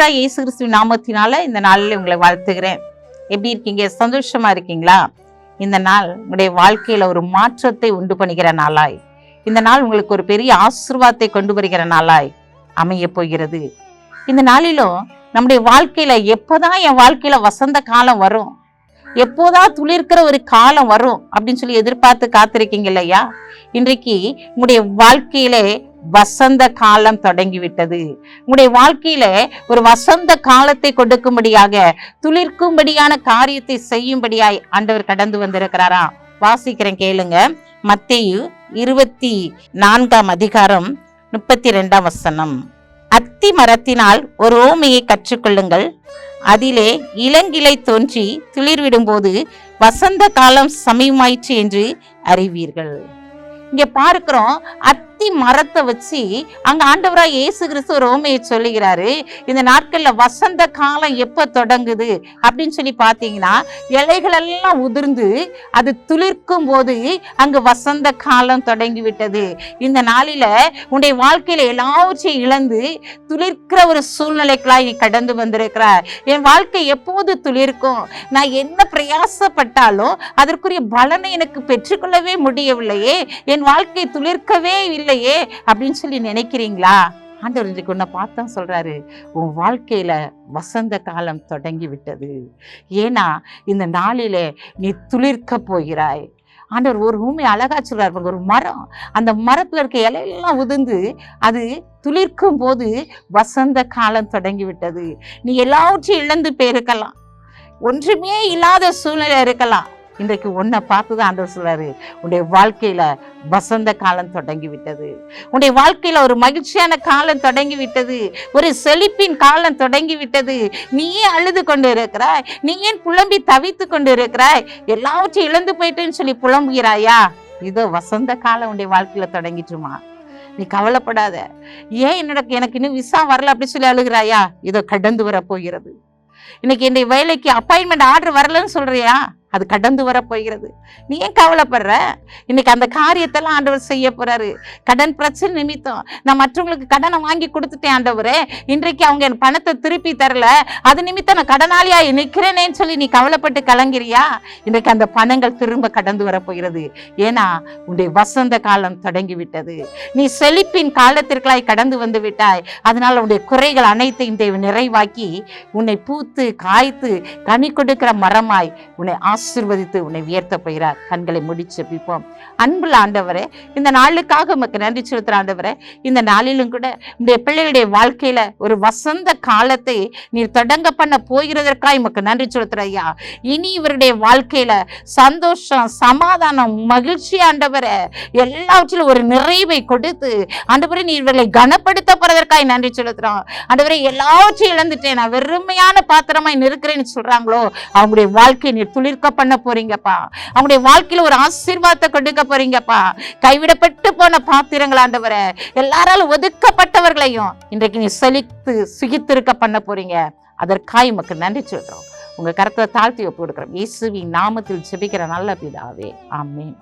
ஆண்டவராய் இயேசு கிறிஸ்துவின் நாமத்தினால இந்த நாளில் உங்களை வாழ்த்துகிறேன். எப்படி இருக்கீங்க? சந்தோஷமா இருக்கீங்களா? இந்த நாள் உங்களுடைய வாழ்க்கையில ஒரு மாற்றத்தை உண்டு பண்ணுகிற நாளாய், இந்த நாள் உங்களுக்கு ஒரு பெரிய ஆசீர்வாதத்தை கொண்டு வருகிற நாளாய் அமைய போகிறது. இந்த நாளிலும் நம்முடைய வாழ்க்கையில எப்போதான் என் வாழ்க்கையில வசந்த காலம் வரும், எப்போதான் துளிர்க்கிற ஒரு காலம் வரும் அப்படின்னு சொல்லி எதிர்பார்த்து காத்திருக்கீங்க இல்லையா? இன்றைக்கு உங்களுடைய வாழ்க்கையிலே வசந்த காலம் தொடங்கிவிட்டது. உங்களுடைய வாழ்க்கையில ஒரு வசந்த காலத்தை கொடுக்கும்படியாக, துளிர்க்கும்படியான காரியத்தை செய்யும்படியாய் ஆண்டவர் கடந்து வந்திருக்கிறாரா? வாசிக்கிறேன், கேளுங்க. மத்தேயு 24 32 அத்தி மரத்தினால் ஒரு ஓமையை கற்றுக்கொள்ளுங்கள். அதிலே இளங்கிளை தோன்றி துளிர்விடும் போது வசந்த காலம் சமயமாயிற்று என்று அறிவீர்கள். இங்க பார்க்கிறோம், அத்தி மரத்தை வச்சு அங்க ஆண்டவராய் இயேசு கிறிஸ்து ஒரு ஓமையை சொல்லுகிறாரு. இந்த நாட்கள்ல வசந்த காலம் எப்ப தொடங்குது அப்படின்னு சொல்லி பாத்தீங்கன்னா, இலைகள் எல்லாம் உதிர்ந்து அது துளிர்க்கும் போது அங்கு வசந்த காலம் தொடங்கி விட்டது. இந்த நாளில உன்னுடைய வாழ்க்கையில எல்லாவற்றையும் இழந்து துளிர்க்கிற ஒரு சூழ்நிலைக்குள்ளாய் நீ கடந்து வந்திருக்கிறார். என் வாழ்க்கை எப்போது துளிர்க்கும்? நான் என்ன பிரயாசப்பட்டாலும் அதற்குரிய பலனை எனக்கு பெற்றுக்கொள்ளவே முடியவில்லையே, என் வாழ்க்கை துளிர்க்கவே இல்லையே அப்படின்னு சொல்லி நினைக்கிறீங்களா? ஆண்டவர் இன்றைக்கு உன்னை பார்த்தா சொல்றாரு, உன் வாழ்க்கையில வசந்த காலம் தொடங்கி விட்டது. ஏன்னா இந்த நாளிலே நீ துளிர்க்க போகிறாய். ஆண்டவர் ஒரு பூமி அழகா சொல்றாரு, ஒரு மரம், அந்த மரத்துல இருக்க இலையெல்லாம் உதிர்ந்து அது துளிர்க்கும் போது வசந்த காலம் தொடங்கி விட்டது. நீ எல்லாவற்றையும் இழந்து போயிருக்கலாம், ஒன்றுமே இல்லாத சூழ்நிலை இருக்கலாம். இன்றைக்கு உன்னை பார்த்துதான் ஆண்டவர் சொல்றாரு, உன்னுடைய வாழ்க்கையில வசந்த காலம் தொடங்கி விட்டது. உன்னுடைய வாழ்க்கையில ஒரு மகிழ்ச்சியான காலம் தொடங்கி விட்டது, ஒரு செழிப்பின் காலம் தொடங்கி விட்டது. நீ ஏன் அழுது கொண்டு இருக்கிறாய்? நீ ஏன் புலம்பி தவித்து கொண்டு இருக்கிறாய்? எல்லாவற்றையும் இழந்து போயிட்டேன்னு சொல்லி புலம்புகிறாயா? இதோ வசந்த காலம் உன்னுடைய வாழ்க்கையில தொடங்கிட்டுமா? நீ கவலைப்படாத. ஏன் எனக்கு இன்னும் விசா வரல அப்படி சொல்லி அழுகிறாயா? இதோ கடந்து வர போகிறது. இன்னைக்கு என்னுடைய வேலைக்கு அப்பாயின்மெண்ட் ஆர்டர் வரலன்னு சொல்றியா? அது கடந்து வர போகிறது. நீ ஏன் கவலைப்படுற? இன்னைக்கு அந்த காரியத்தெல்லாம் ஆண்டவர் செய்ய போறாரு. கடன் பிரச்சனை நிமித்தம் நான் மற்றவங்களுக்கு கடனை வாங்கி கொடுத்துட்டேன் ஆண்டவரே, இன்றைக்கு அவங்க என் பணத்தை திருப்பி தரல, அது நிமித்தம் நான் கடனாளியா நிற்கிறேனேன்னு சொல்லி நீ கவலைப்பட்டு கலங்கிறியா? இன்றைக்கு அந்த பணங்கள் திரும்ப கடந்து வர போகிறது. ஏன்னா உன்னுடைய வசந்த காலம் தொடங்கி விட்டது. நீ செழிப்பின் காலத்திற்காய் கடந்து வந்து விட்டாய். அதனால உன்னுடைய குறைகள் அனைத்தையும் தேவன் நிறைவாக்கி உன்னை பூத்து காய்த்து கனி கொடுக்கிற மரமாய் உன்னை ஆசீர்வதித்து உன்னை உயர்த்த போகிறார். கண்களை முடிச்சு ஜெபிப்போம். அன்புள்ள ஆண்டவரே, இந்த நாளுக்காக உமக்கு நன்றி செலுத்துற ஆண்டவரே, இந்த நாளிலும் கூட உடைய பிள்ளைகளுடைய வாழ்க்கையில ஒரு வசந்த காலத்தை நீர் தொடங்க பண்ண போகிறதற்காக உமக்கு நன்றி செலுத்துற ஐயா. இனி இவருடைய வாழ்க்கையில சந்தோஷம், சமாதானம், மகிழ்ச்சி ஆண்டவரே, எல்லாவற்றிலும் ஒரு நிறைவை கொடுத்து ஆண்டவரே நீர் இவர்களை கனப்படுத்த போறதற்காக நன்றி செலுத்துறோம் ஆண்டவரே. எல்லாவற்றையும் இழந்துட்டேன், நான் வெறுமையான பாத்திரமாய் நிற்கிறேன்னு சொல்றாங்களோ, அவங்களுடைய வாழ்க்கையை நீர் துளிர்க்க பண்ண போறீங்கப்பா. அவங்களுடைய வாழ்க்கையில ஒரு ஆசீர்வாதத்தை கொடுக்க போறீங்கப்பா. கைவிடப்பட்டு போன பாத்திரங்கள் ஆண்டவரே, எல்லாராலும் ஒதுக்கப்பட்டவர்களையும் இன்றைக்கு நீ செழித்து சுகித்திருக்க பண்ண போறீங்க. அதற்காக உமக்கு நன்றி சொல்றோம். உங்க கரத்தை தாழ்த்தி ஒப்பு கொடுக்கிறோம். இயேசுவின் நாமத்தில் ஜெபிக்கிற நல்ல பிதாவே, ஆமென்.